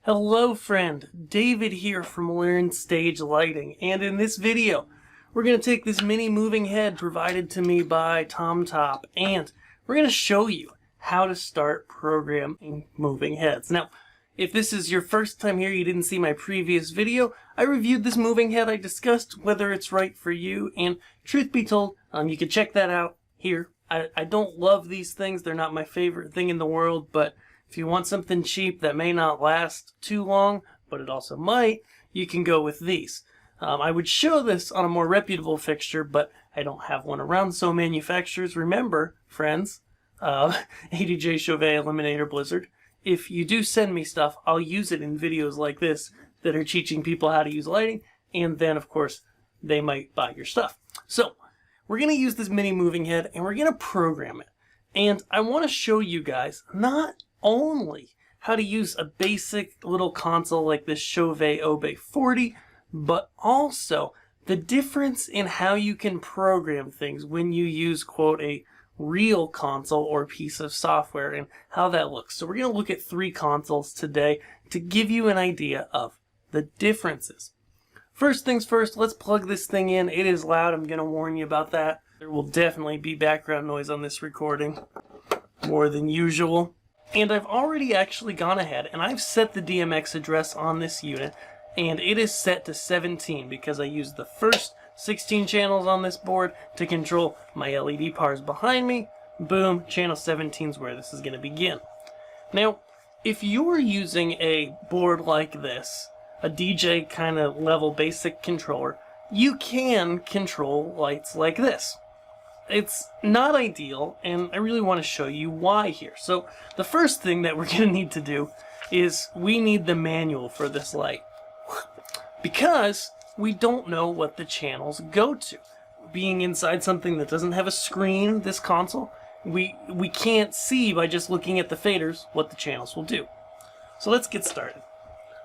Hello friend, David here from Learn Stage Lighting, and in this video we're going to take this mini moving head provided to me by TomTop and we're going to show you how to start programming moving heads. Now, if this is your first time here, you didn't see my previous video, I reviewed this moving head, I discussed whether it's right for you, and truth be told, you can check that out here. I don't love these things, they're not my favorite thing in the world, but if you want something cheap that may not last too long, but it also might, you can go with these. I would show this on a more reputable fixture, but I don't have one around, so manufacturers, remember, friends, ADJ, Chauvet, Eliminator, Blizzard, if you do send me stuff, I'll use it in videos like this that are teaching people how to use lighting, and then, of course, they might buy your stuff. So, we're going to use this mini moving head, and we're going to program it. And I want to show you guys not only how to use a basic little console like this Chauvet Obey 40, but also the difference in how you can program things when you use, quote, a real console or piece of software and how that looks. So we're going to look at 3 consoles today to give you an idea of the differences. First things first, let's plug this thing in. It is loud, I'm going to warn you about that. There will definitely be background noise on this recording, more than usual. And I've already actually gone ahead and I've set the DMX address on this unit, and it is set to 17 because I used the first 16 channels on this board to control my LED bars behind me. Boom, channel 17 is where this is going to begin. Now, if you're using a board like this, a DJ kind of level basic controller, you can control lights like this. It's not ideal, and I really want to show you why here. So the first thing that we're going to need to do is we need the manual for this light, because we don't know what the channels go to. Being inside something that doesn't have a screen, this console, we can't see by just looking at the faders what the channels will do. So let's get started.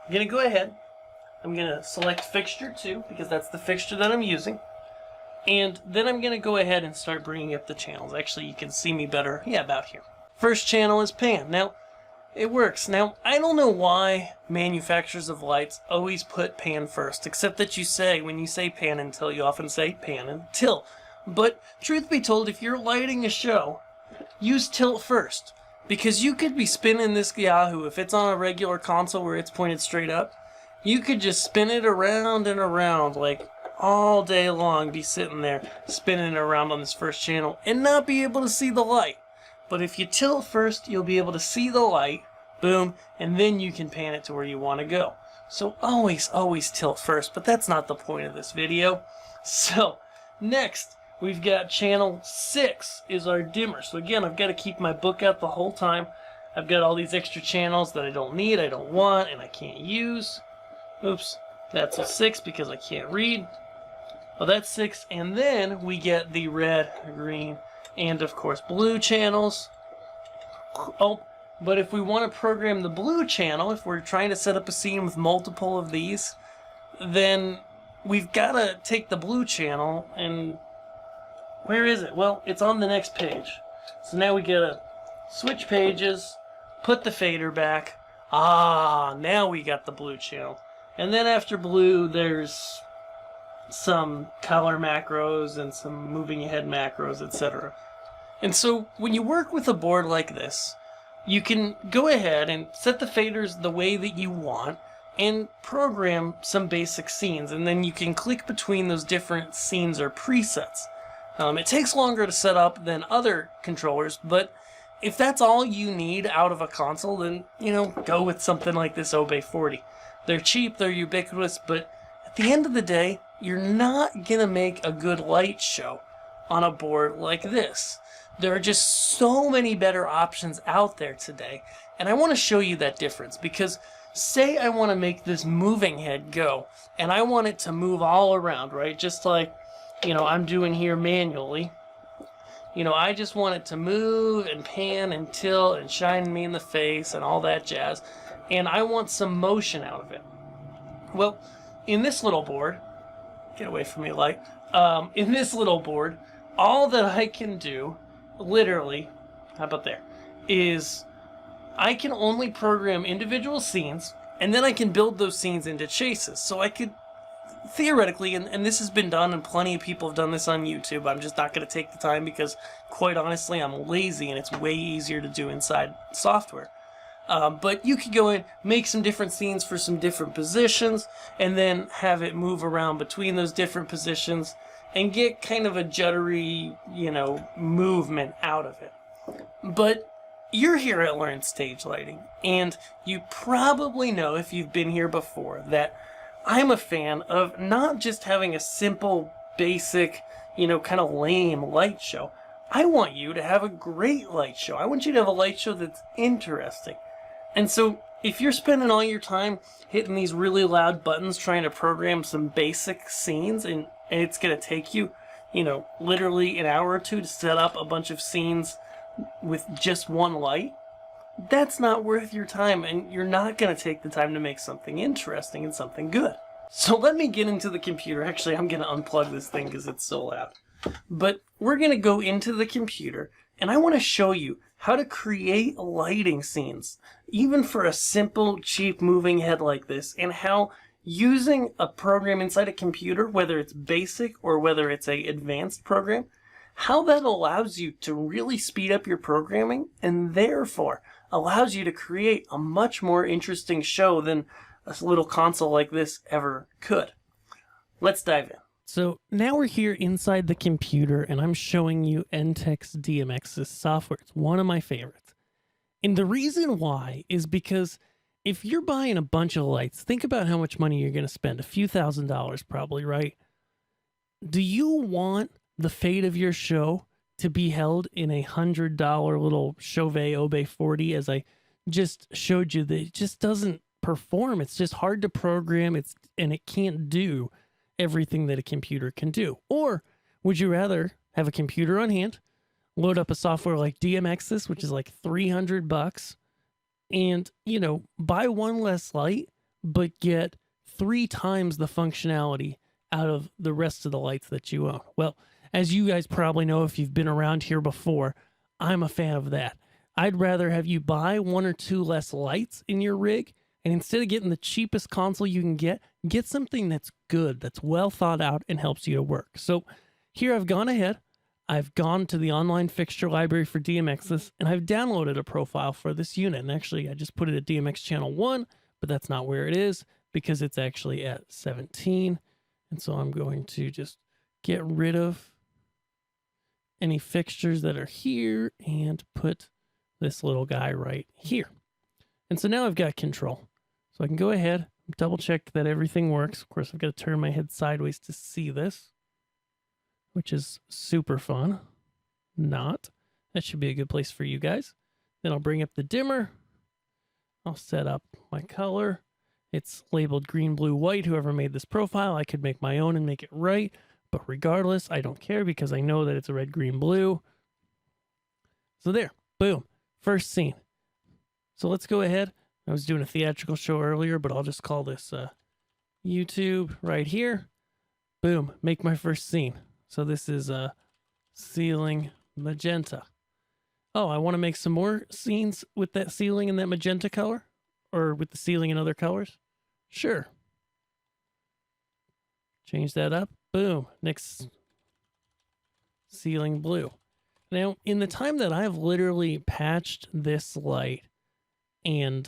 I'm going to go ahead, I'm going to select fixture 2 because that's the fixture that I'm using. And then I'm going to go ahead and start bringing up the channels. Actually, you can see me better, yeah, about here. First channel is pan. Now, it works. Now, I don't know why manufacturers of lights always put pan first, except that you say, when you say pan and tilt, you often say pan and tilt. But, truth be told, if you're lighting a show, use tilt first. Because you could be spinning this Yahoo, if it's on a regular console where it's pointed straight up, you could just spin it around and around, like all day long, be sitting there spinning around on this first channel and not be able to see the light. But if you tilt first, you'll be able to see the light, boom, and then you can pan it to where you want to go. So always tilt first, but that's not the point of this video. So next, we've got channel 6 is our dimmer. So again, I've got to keep my book out the whole time. I've got all these extra channels that I don't need, I don't want, and I can't use. Oops, that's a 6 because I can't read. Well, that's 6, and then we get the red, green, and of course blue channels. Oh, but if we want to program the blue channel, if we're trying to set up a scene with multiple of these, then we've got to take the blue channel and... where is it? Well, it's on the next page. So now we gotta switch pages, put the fader back. Ah, now we got the blue channel. And then after blue, there's some color macros and some moving ahead macros, etc. And so when you work with a board like this, you can go ahead and set the faders the way that you want and program some basic scenes, and then you can click between those different scenes or presets. It takes longer to set up than other controllers, but if that's all you need out of a console, then, go with something like this Obey 40. They're cheap, they're ubiquitous, but at the end of the day, you're not gonna make a good light show on a board like this. There are just so many better options out there today, and I want to show you that difference, because say I want to make this moving head go, and I want it to move all around, right? Just like, I'm doing here manually. I just want it to move and pan and tilt and shine me in the face and all that jazz, and I want some motion out of it. Well, in this little board, get away from me, light. In this little board, all that I can do, literally, how about there, is I can only program individual scenes And then I can build those scenes into chases. So I could theoretically, and this has been done, and plenty of people have done this on YouTube. I'm just not going to take the time because, quite honestly, I'm lazy and it's way easier to do inside software. But you could go in, make some different scenes for some different positions, and then have it move around between those different positions and get kind of a juddery, movement out of it. But you're here at Learn Stage Lighting, and you probably know, if you've been here before, that I'm a fan of not just having a simple, basic, kind of lame light show. I want you to have a great light show. I want you to have a light show that's interesting. And so if you're spending all your time hitting these really loud buttons trying to program some basic scenes, and it's going to take you, literally an hour or two to set up a bunch of scenes with just one light, that's not worth your time, and you're not going to take the time to make something interesting and something good. So let me get into the computer. Actually, I'm going to unplug this thing because it's so loud. But we're going to go into the computer, and I want to show you how to create lighting scenes, even for a simple, cheap moving head like this, and how using a program inside a computer, whether it's basic or whether it's an advanced program, how that allows you to really speed up your programming and therefore allows you to create a much more interesting show than a little console like this ever could. Let's dive in. So now we're here inside the computer, and I'm showing you NTEX DMX's software. It's one of my favorites. And the reason why is because if you're buying a bunch of lights, think about how much money you're going to spend. A few $1,000s probably, right? Do you want the fate of your show to be held in a $100 little Chauvet Obey 40, as I just showed you, that it just doesn't perform? It's just hard to program, and it can't do everything that a computer can do. Or would you rather have a computer on hand, load up a software like DMX's, which is like $300, and buy one less light but get 3 times the functionality out of the rest of the lights that you own? Well, as you guys probably know, if you've been around here before, I'm a fan of that. I'd rather have you buy 1 or 2 less lights in your rig, and instead of getting the cheapest console you can get something that's good, that's well thought out, and helps you to work. So here I've gone ahead, I've gone to the online fixture library for DMX's, and I've downloaded a profile for this unit. And actually, I just put it at DMX channel 1, but that's not where it is because it's actually at 17. And so I'm going to just get rid of any fixtures that are here and put this little guy right here. And so now I've got control. So I can go ahead, double check that everything works. Of course, I've got to turn my head sideways to see this, which is super fun. Not. That should be a good place for you guys. Then I'll bring up the dimmer. I'll set up my color. It's labeled green, blue, white. Whoever made this profile, I could make my own and make it right. But regardless, I don't care because I know that it's a red, green, blue. So there, boom, first scene. So let's go ahead. I was doing a theatrical show earlier, but I'll just call this YouTube right here. Boom, make my first scene. So this is ceiling magenta. Oh, I want to make some more scenes with that ceiling and that magenta color? Or with the ceiling in other colors? Sure. Change that up. Boom. Next, ceiling blue. Now, in the time that I've literally patched this light and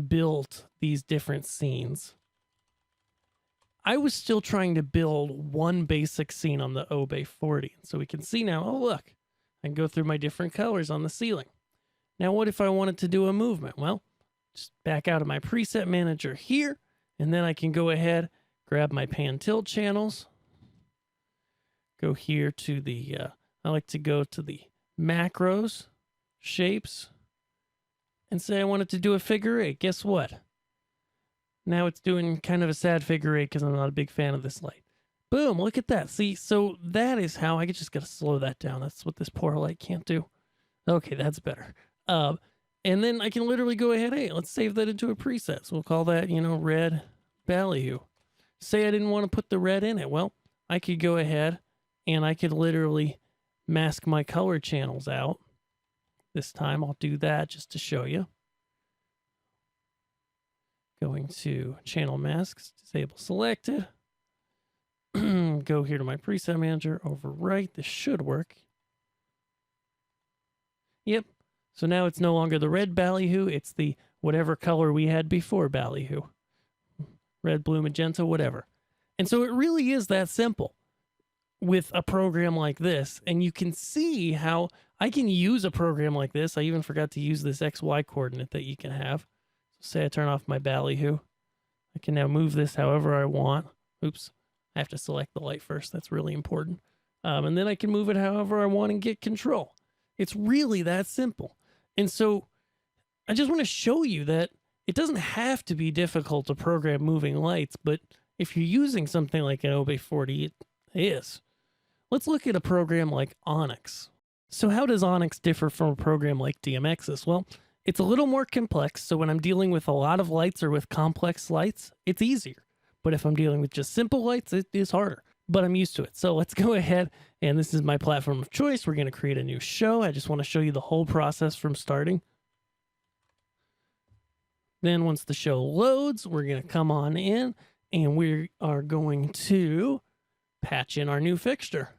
built these different scenes, I was still trying to build one basic scene on the Obey 40. So we can see now, oh look, I can go through my different colors on the ceiling. Now what if I wanted to do a movement? Well, just back out of my preset manager here, and then I can go ahead, grab my pan tilt channels, go here to the, I like to go to the macros, shapes, and say I wanted to do a figure 8. Guess what? Now it's doing kind of a sad figure 8 because I'm not a big fan of this light. Boom, look at that. See, so that is how I just got to slow that down. That's what this poor light can't do. Okay, that's better. And then I can literally go ahead, hey, let's save that into a preset. So we'll call that, red value. Say I didn't want to put the red in it. Well, I could go ahead and I could literally mask my color channels out. This time I'll do that just to show you. going to channel masks, disable selected. Go here to my preset manager, overwrite. This should work. Yep. So now it's no longer the red ballyhoo, it's the whatever color we had before ballyhoo. Red, blue, magenta, whatever. And so it really is that simple with a program like this. And you can see how I can use a program like this. I even forgot to use this XY coordinate that you can have. So say I turn off my ballyhoo. I can now move this however I want. Oops, I have to select the light first. That's really important. And then I can move it however I want and get control. It's really that simple. And so I just want to show you that it doesn't have to be difficult to program moving lights, but if you're using something like an OB40, it is. Let's look at a program like Onix. So how does Onix differ from a program like DMX's? Well, it's a little more complex, so when I'm dealing with a lot of lights or with complex lights, it's easier. But if I'm dealing with just simple lights, it is harder. But I'm used to it. So let's go ahead, and this is my platform of choice. We're going to create a new show. I just want to show you the whole process from starting. Then once the show loads, we're going to come on in, and we are going to patch in our new fixture.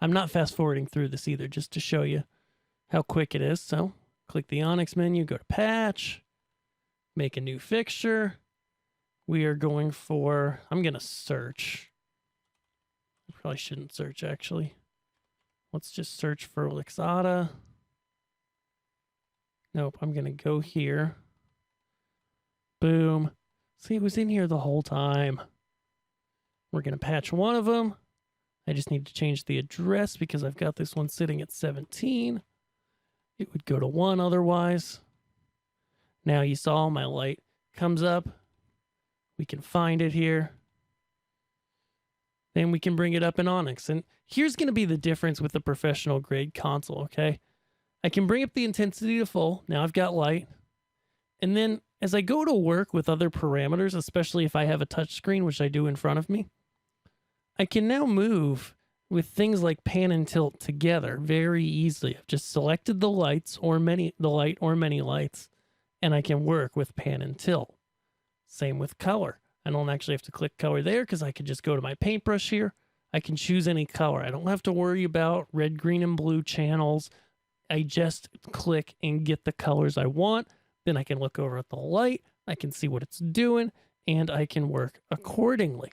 I'm not fast forwarding through this either, just to show you how quick it is. So click the Onix menu, go to patch, make a new fixture. We are going for, I'm going to search. I probably shouldn't search, actually. Let's just search for Lixada. Nope, I'm going to go here. Boom. See, it was in here the whole time. We're going to patch one of them. I just need to change the address because I've got this one sitting at 17. It would go to 1 otherwise. Now you saw my light comes up. We can find it here. Then we can bring it up in Onix. And here's going to be the difference with the professional grade console, okay? I can bring up the intensity to full. Now I've got light. And then as I go to work with other parameters, especially if I have a touch screen, which I do in front of me, I can now move with things like pan and tilt together very easily. I've just selected the lights or many lights, and I can work with pan and tilt. Same with color. I don't actually have to click color there because I can just go to my paintbrush here. I can choose any color. I don't have to worry about red, green, and blue channels. I just click and get the colors I want. Then I can look over at the light. I can see what it's doing, and I can work accordingly.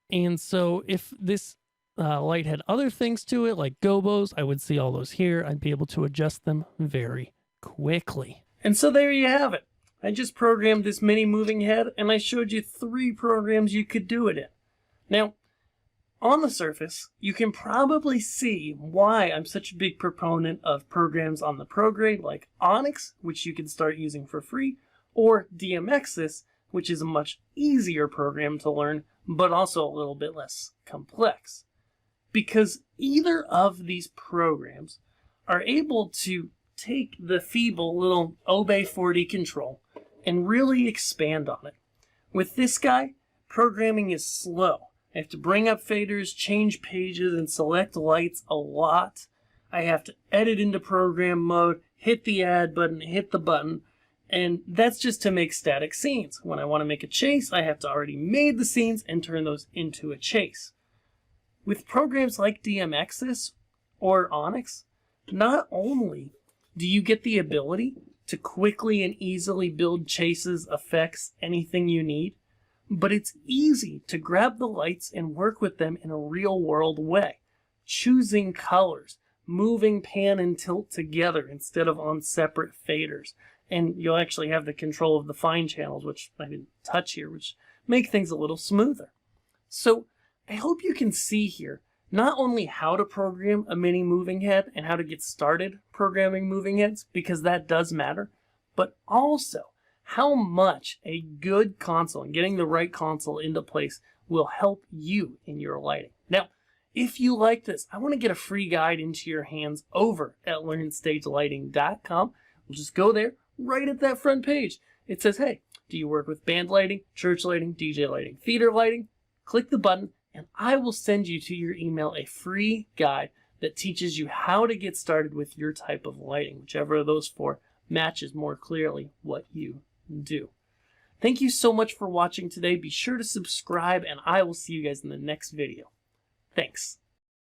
And so if this light had other things to it, like gobos, I would see all those here. I'd be able to adjust them very quickly. And so there you have it. I just programmed this mini moving head, and I showed you 3 programs you could do it in. Now, on the surface, you can probably see why I'm such a big proponent of programs on the pro grade like Onix, which you can start using for free, or DMX's, which is a much easier program to learn, but also a little bit less complex. Because either of these programs are able to take the feeble little OB40 control and really expand on it. With this guy, programming is slow. I have to bring up faders, change pages, and select lights a lot. I have to edit into program mode, hit the add button, hit the button, and that's just to make static scenes. When I want to make a chase, I have to already made the scenes and turn those into a chase. With programs like DMX's or Onix, not only do you get the ability to quickly and easily build chases, effects, anything you need, but it's easy to grab the lights and work with them in a real-world way, choosing colors, moving pan and tilt together instead of on separate faders. And you'll actually have the control of the fine channels, which I didn't touch here, which make things a little smoother. So I hope you can see here not only how to program a mini moving head and how to get started programming moving heads, because that does matter, but also how much a good console and getting the right console into place will help you in your lighting. Now, if you like this, I want to get a free guide into your hands over at LearnStageLighting.com. We'll just go there, right at that front page. It says, hey, do you work with band lighting, church lighting, DJ lighting, theater lighting? Click the button, and I will send you to your email a free guide that teaches you how to get started with your type of lighting, whichever of those 4 matches more clearly what you do. Thank you so much for watching today. Be sure to subscribe, and I will see you guys in the next video. Thanks.